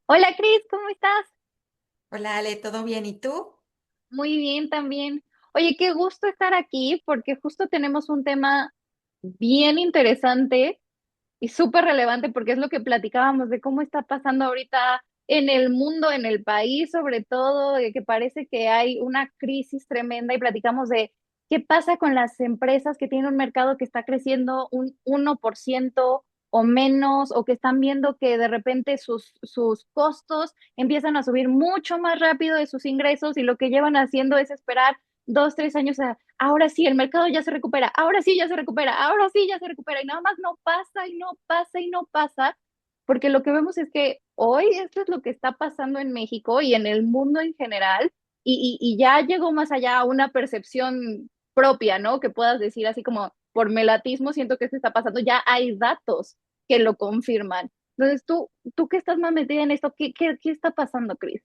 Hola Cris, ¿cómo estás? Hola Ale, ¿todo bien? ¿Y tú? Muy bien también. Oye, qué gusto estar aquí porque justo tenemos un tema bien interesante y súper relevante porque es lo que platicábamos de cómo está pasando ahorita en el mundo, en el país sobre todo, de que parece que hay una crisis tremenda y platicamos de qué pasa con las empresas que tienen un mercado que está creciendo un 1% o menos o que están viendo que de repente sus costos empiezan a subir mucho más rápido de sus ingresos y lo que llevan haciendo es esperar 2, 3 años a ahora sí, el mercado ya se recupera, ahora sí ya se recupera, ahora sí ya se recupera, y nada más no pasa y no pasa y no pasa, porque lo que vemos es que hoy esto es lo que está pasando en México y en el mundo en general, y ya llegó más allá a una percepción propia, ¿no? Que puedas decir así como por melatismo siento que esto está pasando, ya hay datos que lo confirman. Entonces, tú que estás más metida en esto, ¿qué está pasando, Cris?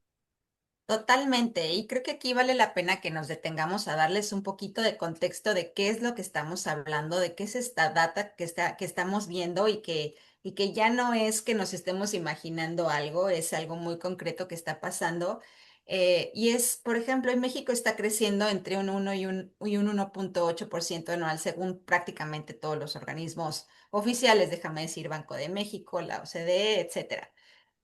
Totalmente. Y creo que aquí vale la pena que nos detengamos a darles un poquito de contexto de qué es lo que estamos hablando, de qué es esta data que estamos viendo y que ya no es que nos estemos imaginando algo, es algo muy concreto que está pasando. Y es, por ejemplo, en México está creciendo entre un 1 y un 1,8% anual, según prácticamente todos los organismos oficiales, déjame decir, Banco de México, la OCDE, etcétera.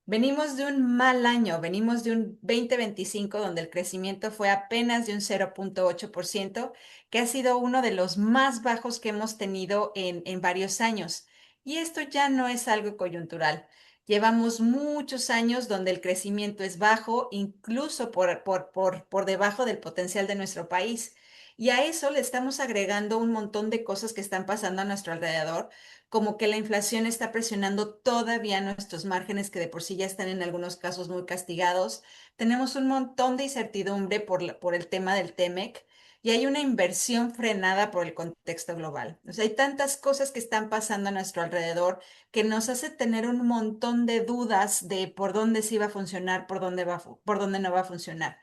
Venimos de un mal año, venimos de un 2025 donde el crecimiento fue apenas de un 0,8%, que ha sido uno de los más bajos que hemos tenido en varios años. Y esto ya no es algo coyuntural. Llevamos muchos años donde el crecimiento es bajo, incluso por debajo del potencial de nuestro país. Y a eso le estamos agregando un montón de cosas que están pasando a nuestro alrededor, como que la inflación está presionando todavía nuestros márgenes, que de por sí ya están en algunos casos muy castigados. Tenemos un montón de incertidumbre por el tema del TEMEC y hay una inversión frenada por el contexto global. O sea, hay tantas cosas que están pasando a nuestro alrededor que nos hace tener un montón de dudas de por dónde sí va a funcionar, por dónde no va a funcionar.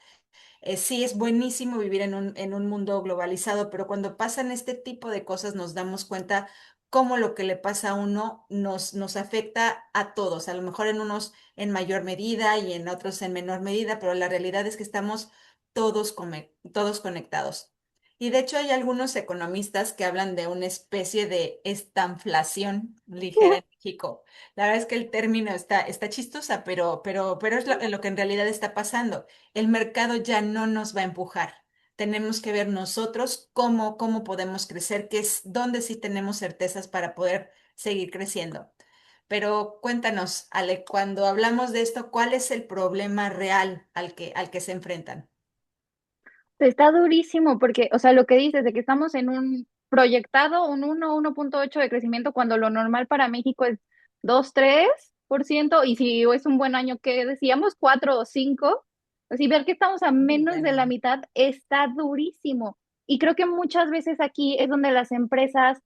Sí, es buenísimo vivir en un mundo globalizado, pero cuando pasan este tipo de cosas nos damos cuenta cómo lo que le pasa a uno nos afecta a todos, a lo mejor en unos en mayor medida y en otros en menor medida, pero la realidad es que estamos todos conectados. Y de hecho hay algunos economistas que hablan de una especie de estanflación ligera en México. La verdad es que el término está chistosa, pero es lo que en realidad está pasando. El mercado ya no nos va a empujar. Tenemos que ver nosotros cómo podemos crecer, que es donde sí tenemos certezas para poder seguir creciendo. Pero cuéntanos, Ale, cuando hablamos de esto, ¿cuál es el problema real al que se enfrentan? Está durísimo porque, o sea, lo que dices de que estamos en un proyectado, un 1,8 de crecimiento, cuando lo normal para México es 2, 3%, y si es un buen año, que decíamos 4 o 5, así ver que estamos a Muy menos buen de la año. mitad está durísimo. Y creo que muchas veces aquí es donde las empresas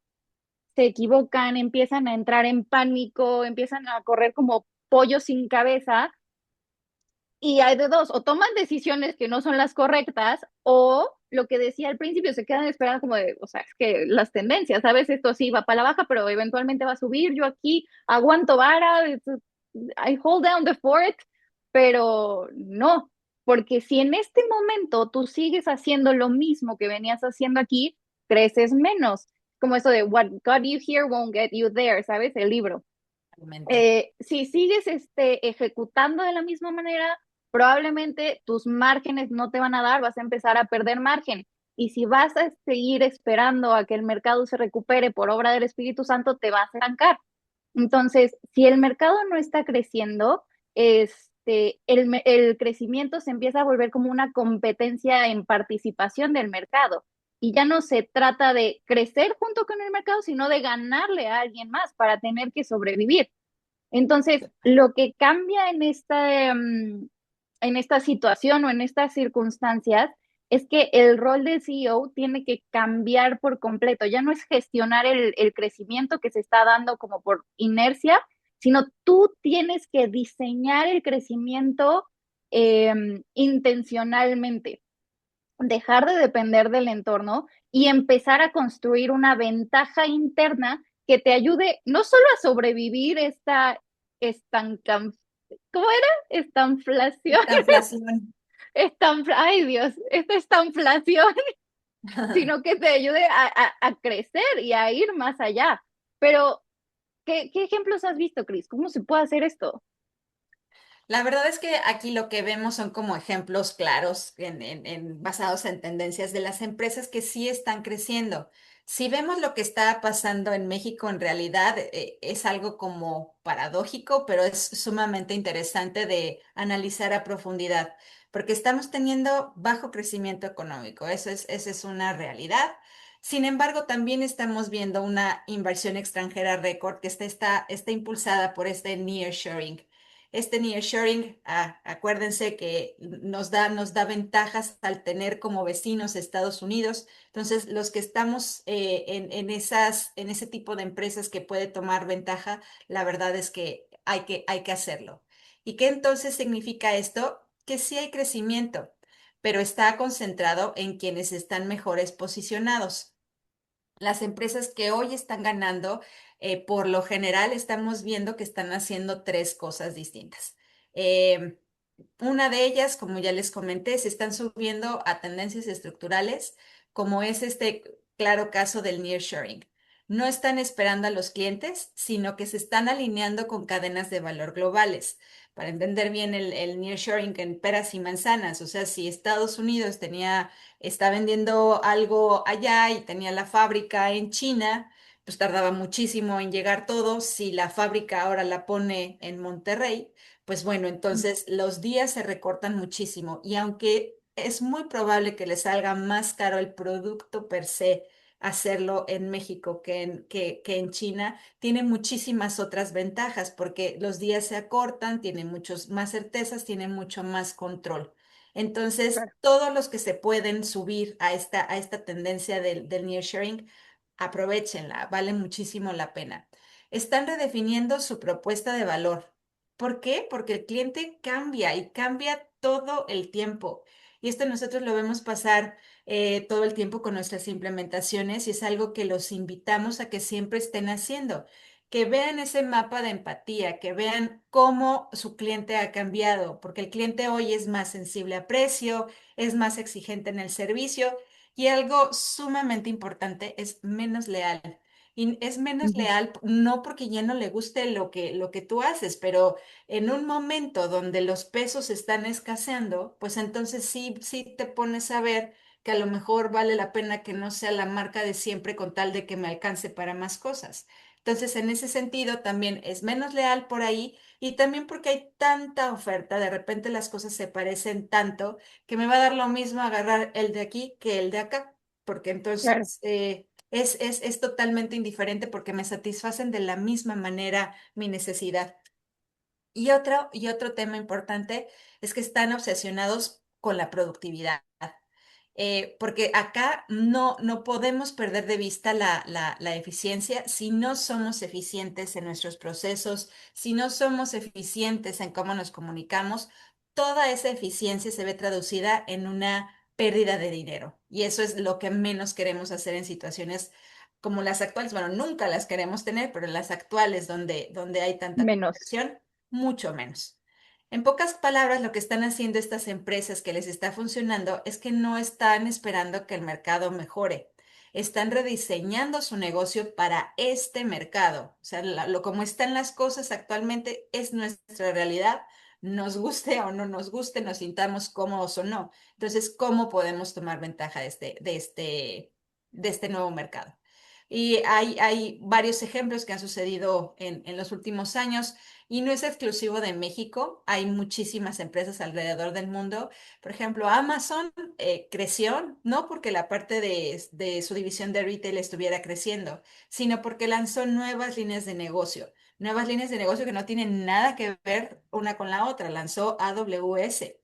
se equivocan, empiezan a entrar en pánico, empiezan a correr como pollos sin cabeza, y hay de dos, o toman decisiones que no son las correctas, o lo que decía al principio, se quedan esperando como de, o sea, es que las tendencias, ¿sabes? Esto sí va para la baja, pero eventualmente va a subir, yo aquí aguanto vara, I hold down the fort, pero no, porque si en este momento tú sigues haciendo lo mismo que venías haciendo aquí, creces menos. Como eso de what got you here won't get you there, ¿sabes? El libro. Realmente. Si sigues ejecutando de la misma manera, probablemente tus márgenes no te van a dar, vas a empezar a perder margen. Y si vas a seguir esperando a que el mercado se recupere por obra del Espíritu Santo, te vas a estancar. Entonces, si el mercado no está creciendo, el crecimiento se empieza a volver como una competencia en participación del mercado. Y ya no se trata de crecer junto con el mercado, sino de ganarle a alguien más para tener que sobrevivir. Entonces, lo que cambia en esta situación o en estas circunstancias es que el rol del CEO tiene que cambiar por completo. Ya no es gestionar el crecimiento que se está dando como por inercia, sino tú tienes que diseñar el crecimiento intencionalmente, dejar de depender del entorno y empezar a construir una ventaja interna que te ayude no solo a sobrevivir esta estanca, ¿cómo era? Estanflación, Esta inflación. ay Dios, esta estanflación, sino que te ayude a crecer y a ir más allá. Pero, ¿qué ejemplos has visto, Cris? ¿Cómo se puede hacer esto? La verdad es que aquí lo que vemos son como ejemplos claros basados en tendencias de las empresas que sí están creciendo. Si vemos lo que está pasando en México, en realidad es algo como paradójico, pero es sumamente interesante de analizar a profundidad, porque estamos teniendo bajo crecimiento económico, esa es una realidad. Sin embargo, también estamos viendo una inversión extranjera récord que está impulsada por este nearshoring. Este nearshoring, acuérdense que nos da ventajas al tener como vecinos Estados Unidos. Entonces, los que estamos en ese tipo de empresas que puede tomar ventaja, la verdad es que hay que hacerlo. ¿Y qué entonces significa esto? Que sí hay crecimiento, pero está concentrado en quienes están mejores posicionados. Las empresas que hoy están ganando, por lo general, estamos viendo que están haciendo tres cosas distintas. Eh, una de ellas, como ya les comenté, se están subiendo a tendencias estructurales, como es este claro caso del nearshoring. No están esperando a los clientes, sino que se están alineando con cadenas de valor globales. Para entender bien el nearshoring en peras y manzanas, o sea, si Estados Unidos está vendiendo algo allá y tenía la fábrica en China, pues tardaba muchísimo en llegar todo. Si la fábrica ahora la pone en Monterrey, pues bueno, entonces los días se recortan muchísimo y aunque es muy probable que le salga más caro el producto per se hacerlo en México que en China, tiene muchísimas otras ventajas porque los días se acortan, tiene muchos más certezas, tiene mucho más control. Entonces, Claro. todos los que se pueden subir a esta tendencia del nearshoring, aprovechenla, vale muchísimo la pena. Están redefiniendo su propuesta de valor. ¿Por qué? Porque el cliente cambia y cambia todo el tiempo. Y esto nosotros lo vemos pasar todo el tiempo con nuestras implementaciones y es algo que los invitamos a que siempre estén haciendo, que vean ese mapa de empatía, que vean cómo su cliente ha cambiado, porque el cliente hoy es más sensible a precio, es más exigente en el servicio y algo sumamente importante es menos leal. Y es menos Ujú. leal no porque ya no le guste lo que tú haces, pero en un momento donde los pesos están escaseando, pues entonces sí te pones a ver que a lo mejor vale la pena que no sea la marca de siempre con tal de que me alcance para más cosas. Entonces, en ese sentido, también es menos leal por ahí y también porque hay tanta oferta, de repente las cosas se parecen tanto que me va a dar lo mismo agarrar el de aquí que el de acá, porque Claro. entonces es totalmente indiferente porque me satisfacen de la misma manera mi necesidad. Y otro tema importante es que están obsesionados con la productividad. Porque acá no podemos perder de vista la eficiencia si no somos eficientes en nuestros procesos, si no somos eficientes en cómo nos comunicamos, toda esa eficiencia se ve traducida en una pérdida de dinero. Y eso es lo que menos queremos hacer en situaciones como las actuales. Bueno, nunca las queremos tener, pero en las actuales donde hay tanta Menos. competición, mucho menos. En pocas palabras, lo que están haciendo estas empresas que les está funcionando es que no están esperando que el mercado mejore. Están rediseñando su negocio para este mercado. O sea, como están las cosas actualmente es nuestra realidad, nos guste o no nos guste, nos sintamos cómodos o no. Entonces, ¿cómo podemos tomar ventaja de este nuevo mercado? Y hay varios ejemplos que han sucedido en los últimos años. Y no es exclusivo de México, hay muchísimas empresas alrededor del mundo. Por ejemplo, Amazon creció no porque la parte de su división de retail estuviera creciendo, sino porque lanzó nuevas líneas de negocio que no tienen nada que ver una con la otra. Lanzó AWS.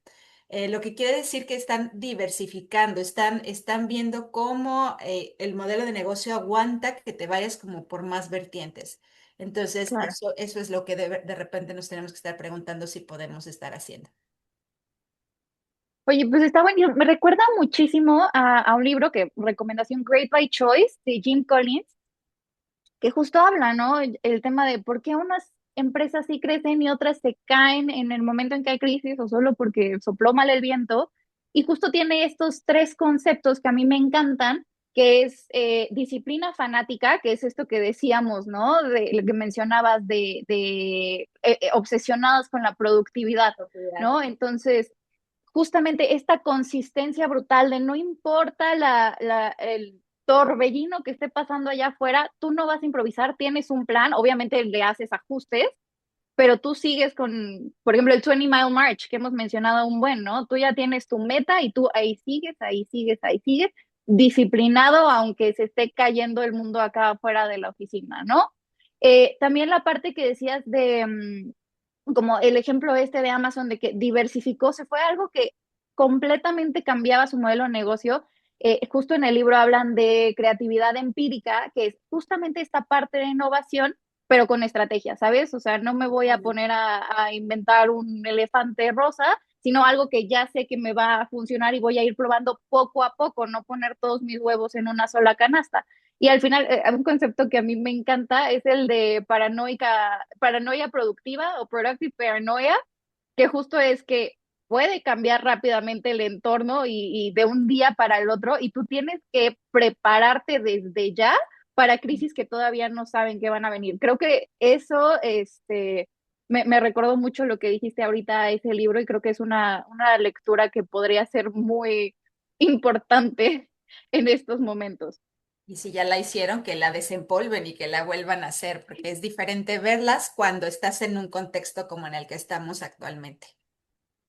Lo que quiere decir que están diversificando, están viendo cómo el modelo de negocio aguanta que te vayas como por más vertientes. Entonces, Claro. eso es lo que de repente nos tenemos que estar preguntando si podemos estar haciendo. Oye, pues está buenísimo. Me recuerda muchísimo a un libro que, recomendación Great by Choice, de Jim Collins, que justo habla, ¿no? El tema de por qué unas empresas sí crecen y otras se caen en el momento en que hay crisis o solo porque sopló mal el viento. Y justo tiene estos tres conceptos que a mí me encantan, que es disciplina fanática, que es esto que decíamos, ¿no? De lo que mencionabas de obsesionados con la productividad, Propiedad. ¿no? Entonces, justamente esta consistencia brutal de no importa el torbellino que esté pasando allá afuera, tú no vas a improvisar, tienes un plan, obviamente le haces ajustes, pero tú sigues con, por ejemplo, el 20 Mile March que hemos mencionado un buen, ¿no? Tú ya tienes tu meta y tú ahí sigues, ahí sigues, ahí sigues, disciplinado, aunque se esté cayendo el mundo acá afuera de la oficina, ¿no? También la parte que decías de como el ejemplo este de Amazon de que diversificó, se fue algo que completamente cambiaba su modelo de negocio. Justo en el libro hablan de creatividad empírica, que es justamente esta parte de innovación, pero con estrategia, ¿sabes? O sea, no me voy a poner a inventar un elefante rosa, sino algo que ya sé que me va a funcionar y voy a ir probando poco a poco, no poner todos mis huevos en una sola canasta. Y al final, un concepto que a mí me encanta es el de paranoia productiva o productive paranoia, que justo es que puede cambiar rápidamente el entorno y de un día para el otro, y tú tienes que prepararte desde ya para crisis que todavía no saben que van a venir. Creo que eso me recordó mucho lo que dijiste ahorita a ese libro, y creo que es una lectura que podría ser muy importante en estos momentos. Y si ya la hicieron, que la desempolven y que la vuelvan a hacer, porque es diferente verlas cuando estás en un contexto como en el que estamos actualmente.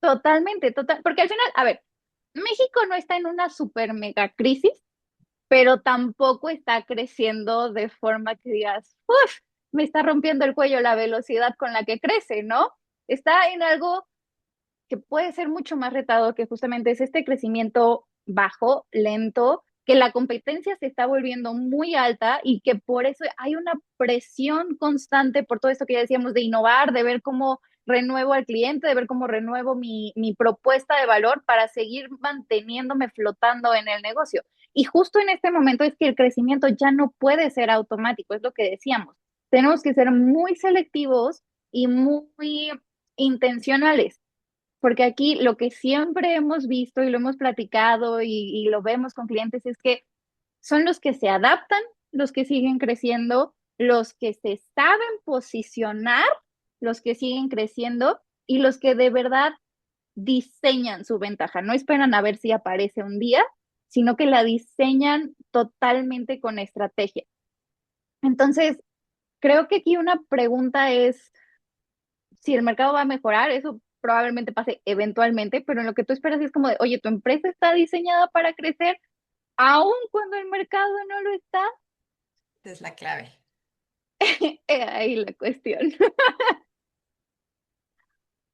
Totalmente, total, porque al final, a ver, México no está en una super mega crisis, pero tampoco está creciendo de forma que digas, uff, me está rompiendo el cuello la velocidad con la que crece, ¿no? Está en algo que puede ser mucho más retador, que justamente es este crecimiento bajo, lento, que la competencia se está volviendo muy alta y que por eso hay una presión constante por todo esto que ya decíamos de innovar, de ver cómo renuevo al cliente, de ver cómo renuevo mi propuesta de valor para seguir manteniéndome flotando en el negocio. Y justo en este momento es que el crecimiento ya no puede ser automático, es lo que decíamos. Tenemos que ser muy selectivos y muy intencionales, porque aquí lo que siempre hemos visto y lo hemos platicado y lo vemos con clientes es que son los que se adaptan, los que siguen creciendo, los que se saben posicionar, los que siguen creciendo y los que de verdad diseñan su ventaja. No esperan a ver si aparece un día, sino que la diseñan totalmente con estrategia. Entonces, creo que aquí una pregunta es si el mercado va a mejorar, eso probablemente pase eventualmente, pero en lo que tú esperas es como de, oye, tu empresa está diseñada para crecer, aun cuando el mercado no lo está. Esa es la clave. Ahí la cuestión.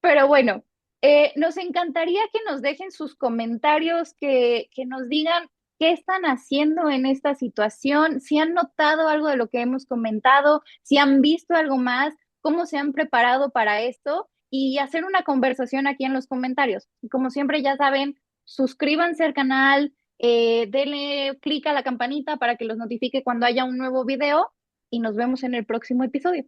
Pero bueno, nos encantaría que nos dejen sus comentarios, que nos digan qué están haciendo en esta situación, si han notado algo de lo que hemos comentado, si han visto algo más, cómo se han preparado para esto y hacer una conversación aquí en los comentarios. Y como siempre, ya saben, suscríbanse al canal, denle clic a la campanita para que los notifique cuando haya un nuevo video y nos vemos en el próximo episodio.